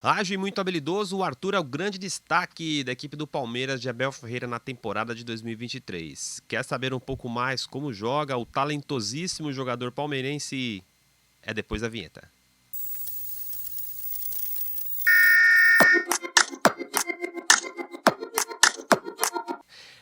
Ágil e muito habilidoso, o Arthur é o grande destaque da equipe do Palmeiras de Abel Ferreira na temporada de 2023. Quer saber um pouco mais como joga o talentosíssimo jogador palmeirense? É depois da vinheta.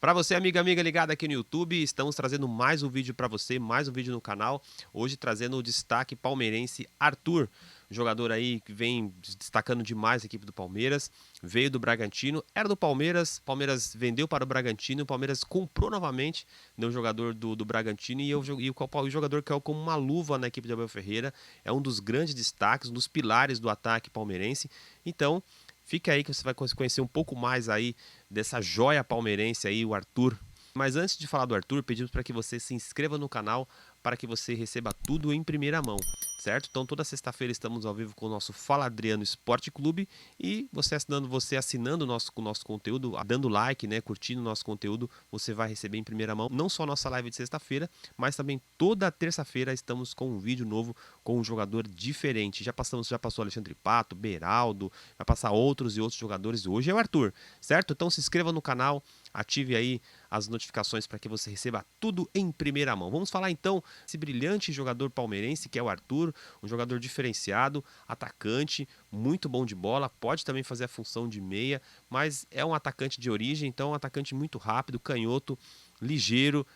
Para você, amiga ligada aqui no YouTube, estamos trazendo mais um vídeo para você, mais um vídeo no canal. Hoje trazendo o destaque palmeirense Arthur, jogador aí que vem destacando demais a equipe do Palmeiras. Veio do Bragantino, era do Palmeiras, Palmeiras vendeu para o Bragantino, o Palmeiras comprou novamente, né, o jogador do Bragantino e o jogador caiu como uma luva na equipe de Abel Ferreira. É um dos grandes destaques, um dos pilares do ataque palmeirense. Então, fica aí que você vai conhecer um pouco mais aí dessa joia palmeirense aí, o Arthur. Mas antes de falar do Arthur, pedimos para que você se inscreva no canal para que você receba tudo em primeira mão, certo? Então toda sexta-feira estamos ao vivo com o nosso Fala Adriano Esporte Clube e você assinando o nosso conteúdo, dando like, né, curtindo o nosso conteúdo, você vai receber em primeira mão não só a nossa live de sexta-feira, mas também toda terça-feira estamos com um vídeo novo com um jogador diferente. Já passou Alexandre Pato, Beraldo, vai passar outros e outros jogadores. Hoje é o Arthur, certo? Então se inscreva no canal, ative aí as notificações para que você receba tudo em primeira mão. Vamos falar então desse brilhante jogador palmeirense que é o Arthur, um jogador diferenciado, atacante, muito bom de bola, pode também fazer a função de meia, mas é um atacante de origem, então é um atacante muito rápido, canhoto, ligeiro,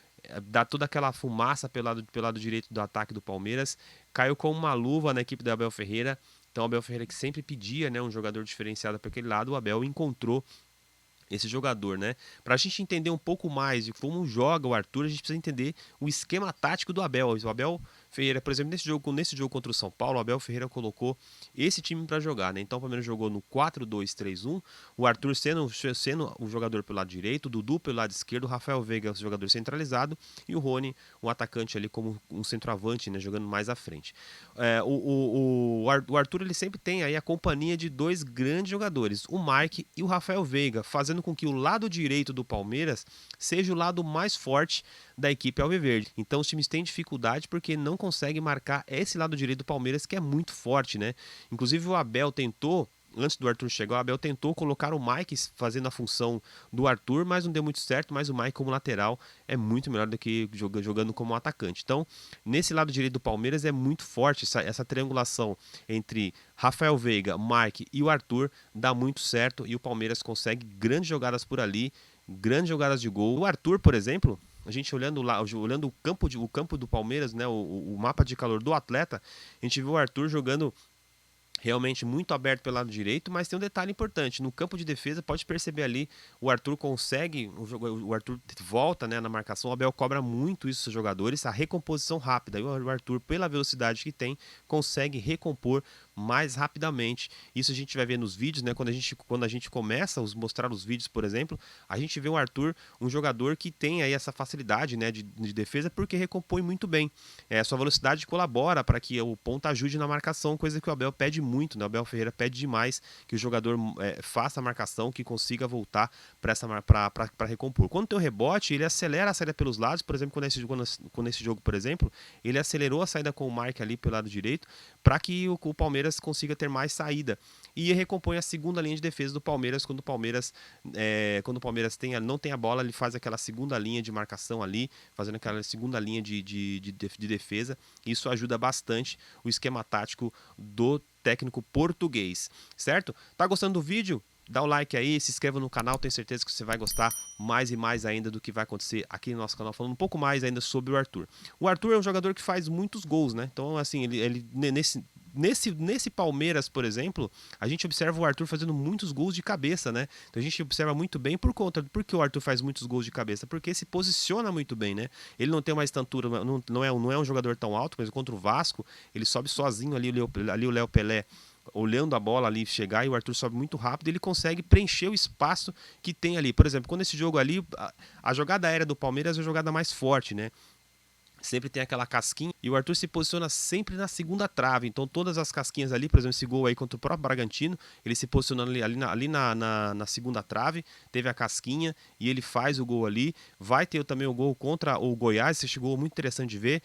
dá toda aquela fumaça pelo lado direito do ataque do Palmeiras, caiu com uma luva na equipe do Abel Ferreira. Então o Abel Ferreira, que sempre pedia, né, um jogador diferenciado para aquele lado, o Abel encontrou esse jogador, né? Para a gente entender um pouco mais de como joga o Arthur, a gente precisa entender o esquema tático do Abel. O Abel Ferreira, por exemplo, nesse jogo contra o São Paulo, o Abel Ferreira colocou esse time para jogar, né? Então o Palmeiras jogou no 4-2-3-1, o Arthur sendo o jogador pelo lado direito, o Dudu pelo lado esquerdo, o Rafael Veiga, o jogador centralizado, e o Rony, um atacante ali como um centroavante, né? Jogando mais à frente. O Arthur ele sempre tem aí a companhia de dois grandes jogadores, o Mike e o Rafael Veiga, fazendo com que o lado direito do Palmeiras seja o lado mais forte da equipe alviverde. Então os times têm dificuldade porque não conseguem marcar esse lado direito do Palmeiras que é muito forte, né? Inclusive o Abel tentou, antes do Arthur chegar, o Abel tentou colocar o Mike fazendo a função do Arthur, mas não deu muito certo, mas o Mike como lateral é muito melhor do que jogando como atacante. Então, nesse lado direito do Palmeiras é muito forte essa triangulação entre Rafael Veiga, Mike e o Arthur, dá muito certo e o Palmeiras consegue grandes jogadas por ali, grandes jogadas de gol. O Arthur, por exemplo, a gente olhando o campo do Palmeiras, né, o mapa de calor do atleta, a gente viu o Arthur jogando realmente muito aberto pelo lado direito, mas tem um detalhe importante, no campo de defesa, pode perceber ali, o Arthur consegue, o Arthur volta, né, na marcação, o Abel cobra muito isso dos jogadores, a recomposição rápida, e o Arthur, pela velocidade que tem, consegue recompor mais rapidamente. Isso a gente vai ver nos vídeos, né, quando a gente começa a mostrar os vídeos, por exemplo, a gente vê o Arthur, um jogador que tem aí essa facilidade, né, de defesa, porque recompõe muito bem. Sua velocidade colabora para que o ponta ajude na marcação, coisa que o Abel pede muito, né? O Abel Ferreira pede demais que o jogador faça a marcação, que consiga voltar para recompor. Quando tem o rebote, ele acelera a saída pelos lados, por exemplo, quando esse jogo, por exemplo, ele acelerou a saída com o Mike ali pelo lado direito, para que o Palmeiras consiga ter mais saída. E recompõe a segunda linha de defesa do Palmeiras, quando o Palmeiras não tem a bola, ele faz aquela segunda linha de marcação ali, fazendo aquela segunda linha de defesa. Isso ajuda bastante o esquema tático do técnico português, certo? Tá gostando do vídeo? Dá o like aí, se inscreva no canal, tenho certeza que você vai gostar mais e mais ainda do que vai acontecer aqui no nosso canal, falando um pouco mais ainda sobre o Arthur. O Arthur é um jogador que faz muitos gols, né? Então, assim, ele nesse Palmeiras, por exemplo, a gente observa o Arthur fazendo muitos gols de cabeça, né? Então a gente observa muito bem por que o Arthur faz muitos gols de cabeça, porque se posiciona muito bem, né? Ele não tem uma estatura, não é um jogador tão alto, mas contra o Vasco, ele sobe sozinho ali o Léo Pelé olhando a bola ali chegar e o Arthur sobe muito rápido, ele consegue preencher o espaço que tem ali. Por exemplo, quando esse jogo ali, a jogada aérea do Palmeiras é a jogada mais forte, né? sempre tem aquela casquinha, e o Arthur se posiciona sempre na segunda trave, então todas as casquinhas ali, por exemplo, esse gol aí contra o próprio Bragantino, ele se posicionando ali na segunda trave, teve a casquinha, e ele faz o gol ali, vai ter também o gol contra o Goiás, esse gol muito interessante de ver,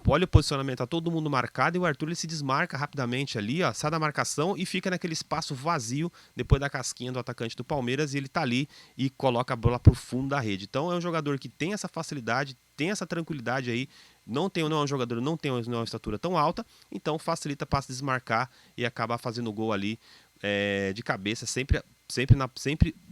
olha o posicionamento, tá todo mundo marcado, e o Arthur ele se desmarca rapidamente ali, ó, sai da marcação, e fica naquele espaço vazio, depois da casquinha do atacante do Palmeiras, e ele tá ali, e coloca a bola pro fundo da rede, então é um jogador que tem essa facilidade, tem essa tranquilidade aí, não é um jogador, não tem uma estatura tão alta, então facilita para se desmarcar e acabar fazendo gol ali de cabeça, sempre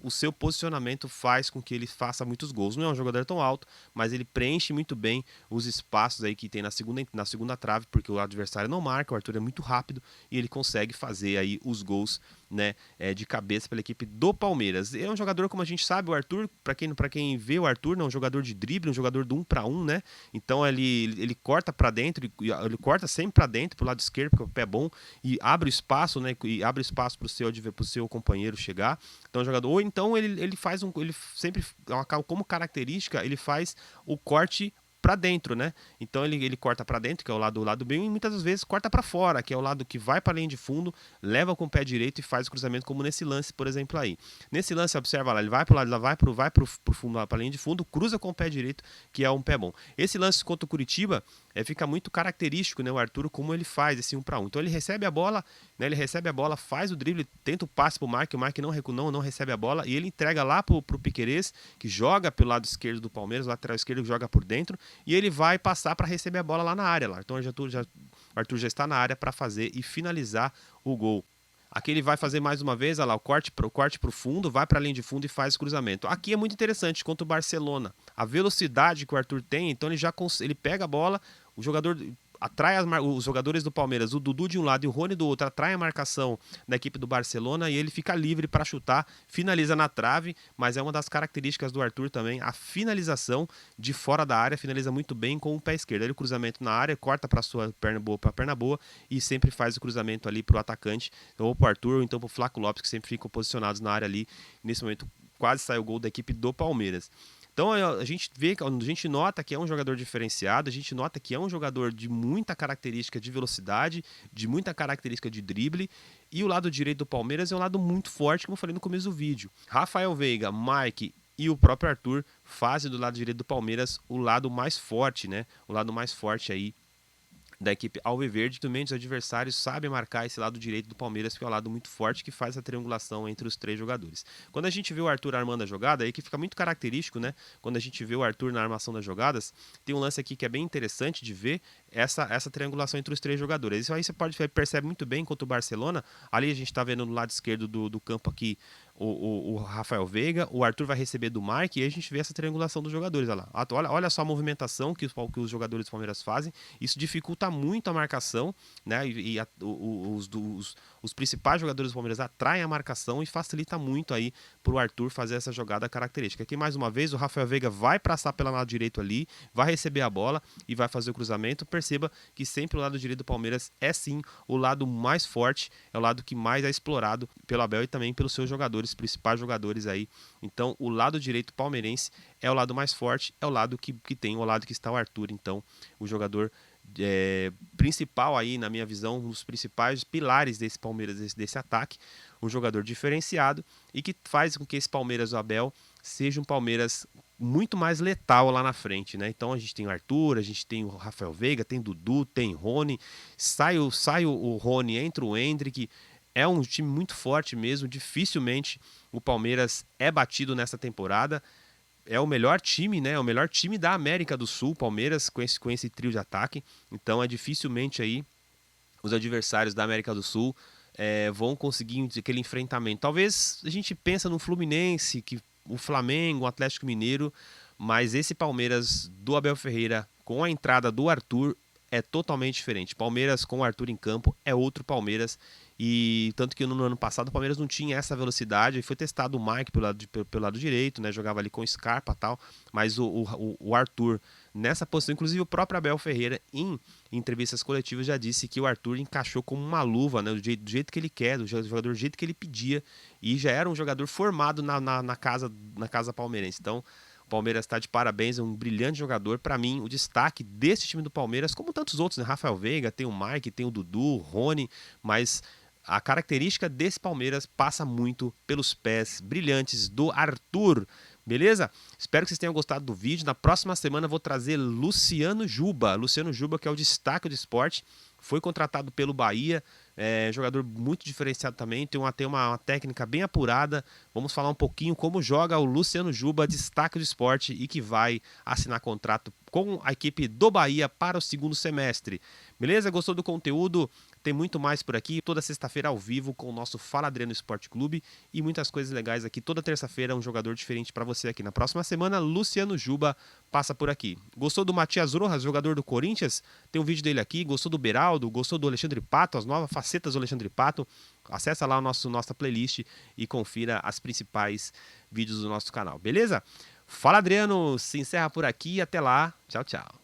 o seu posicionamento faz com que ele faça muitos gols. Não é um jogador tão alto, mas ele preenche muito bem os espaços aí que tem na segunda trave, porque o adversário não marca, o Arthur é muito rápido e ele consegue fazer aí os gols, né, de cabeça pela equipe do Palmeiras. É um jogador, como a gente sabe, o Arthur, para quem vê o Arthur, né, um jogador de drible, um jogador do 1 para 1, né? Então ele corta para dentro, ele corta sempre para dentro, pro lado esquerdo, porque o pé é bom, e abre espaço, né? E abre espaço pro seu companheiro chegar. Então o jogador, ou então ele sempre, como característica, ele faz o corte para dentro, né? Então ele corta para dentro, que é o lado bem, e muitas das vezes corta para fora, que é o lado que vai para a linha de fundo, leva com o pé direito e faz o cruzamento, como nesse lance, por exemplo, aí. Nesse lance, observa lá, ele vai pro lado, vai pro fundo, para a linha de fundo, cruza com o pé direito, que é um pé bom. Esse lance contra o Curitiba fica muito característico, né, o Arthur, como ele faz esse 1 para 1. Então ele recebe a bola, né, faz o drible, tenta o passe pro Mark, o Mark não recebe a bola, e ele entrega lá pro Piquerez, que joga pelo lado esquerdo do Palmeiras, o lateral esquerdo que joga por dentro, e ele vai passar para receber a bola lá na área. Lá. Então o Arthur já está na área para fazer e finalizar o gol. Aqui ele vai fazer mais uma vez, olha lá, o corte pro fundo, vai para a linha de fundo e faz o cruzamento. Aqui é muito interessante contra o Barcelona. A velocidade que o Arthur tem, então ele pega a bola, o jogador atrai os jogadores do Palmeiras, o Dudu de um lado e o Rony do outro, atrai a marcação da equipe do Barcelona e ele fica livre para chutar, finaliza na trave, mas é uma das características do Arthur também, a finalização de fora da área, finaliza muito bem com o pé esquerdo. Ele o cruzamento na área, corta para sua perna boa e sempre faz o cruzamento ali para o atacante, ou para o Arthur ou então para o Flaco Lopes, que sempre ficam posicionados na área ali. Nesse momento quase sai o gol da equipe do Palmeiras. Então a gente nota que é um jogador diferenciado, a gente nota que é um jogador de muita característica de velocidade, de muita característica de drible, e o lado direito do Palmeiras é um lado muito forte, como eu falei no começo do vídeo. Rafael Veiga, Mike e o próprio Arthur fazem do lado direito do Palmeiras o lado mais forte, né? O lado mais forte aí da equipe alviverde, também os adversários sabem marcar esse lado direito do Palmeiras, que é o lado muito forte que faz a triangulação entre os três jogadores. Quando a gente vê o Arthur armando a jogada, aí que fica muito característico, né? Quando a gente vê o Arthur na armação das jogadas, tem um lance aqui que é bem interessante de ver essa triangulação entre os três jogadores. Isso aí você percebe muito bem contra o Barcelona. Ali a gente está vendo no lado esquerdo do campo aqui o Rafael Veiga, o Arthur vai receber do Mark e aí a gente vê essa triangulação dos jogadores. Olha só a movimentação que os jogadores do Palmeiras fazem. Isso dificulta muito a marcação, né? Os principais jogadores do Palmeiras atraem a marcação e facilita muito aí para o Arthur fazer essa jogada característica. Aqui mais uma vez o Rafael Veiga vai passar pelo lado direito ali, vai receber a bola e vai fazer o cruzamento. Perceba que sempre o lado direito do Palmeiras é sim o lado mais forte, é o lado que mais é explorado pelo Abel e também pelos seus jogadores, principais jogadores aí. Então o lado direito palmeirense é o lado mais forte, é o lado que tem, o lado que está o Arthur, então o jogador principal aí, na minha visão, um dos principais pilares desse Palmeiras, desse ataque, um jogador diferenciado e que faz com que esse Palmeiras do Abel seja um Palmeiras muito mais letal lá na frente, né? Então a gente tem o Arthur, a gente tem o Rafael Veiga, tem Dudu, tem Rony, sai o Rony, entra o Endrick, é um time muito forte mesmo, dificilmente o Palmeiras é batido nessa temporada. É o melhor time, né? É o melhor time da América do Sul, Palmeiras, com esse trio de ataque. Então é dificilmente aí os adversários da América do Sul vão conseguir aquele enfrentamento. Talvez a gente pense no Fluminense, o Flamengo, o Atlético Mineiro, mas esse Palmeiras do Abel Ferreira com a entrada do Arthur é totalmente diferente. Palmeiras com o Arthur em campo é outro Palmeiras. E tanto que no ano passado o Palmeiras não tinha essa velocidade, e foi testado o Mike pelo lado direito, né? Jogava ali com Scarpa e tal, mas o Arthur nessa posição, inclusive o próprio Abel Ferreira em entrevistas coletivas já disse que o Arthur encaixou como uma luva, né? Do jeito que ele quer, do jogador do jeito que ele pedia, e já era um jogador formado na casa palmeirense. Então Palmeiras está de parabéns, é um brilhante jogador. Para mim, o destaque desse time do Palmeiras, como tantos outros, né? Rafael Veiga, tem o Mike, tem o Dudu, o Rony, mas a característica desse Palmeiras passa muito pelos pés brilhantes do Arthur. Beleza? Espero que vocês tenham gostado do vídeo. Na próxima semana eu vou trazer Luciano Juba. Luciano Juba, que é o destaque do esporte, foi contratado pelo Bahia, jogador muito diferenciado também, tem uma técnica bem apurada. Vamos falar um pouquinho como joga o Luciano Juba, destaque do esporte, e que vai assinar contrato com a equipe do Bahia para o segundo semestre. Beleza? Gostou do conteúdo? Tem muito mais por aqui, toda sexta-feira ao vivo com o nosso Fala Adriano Esporte Clube e muitas coisas legais aqui. Toda terça-feira um jogador diferente para você aqui. Na próxima semana, Luciano Juba passa por aqui. Gostou do Matias Rojas, jogador do Corinthians? Tem um vídeo dele aqui. Gostou do Beraldo? Gostou do Alexandre Pato? As novas facetas do Alexandre Pato? Acessa lá nossa playlist e confira as principais vídeos do nosso canal, beleza? Fala Adriano, se encerra por aqui. Até lá. Tchau, tchau.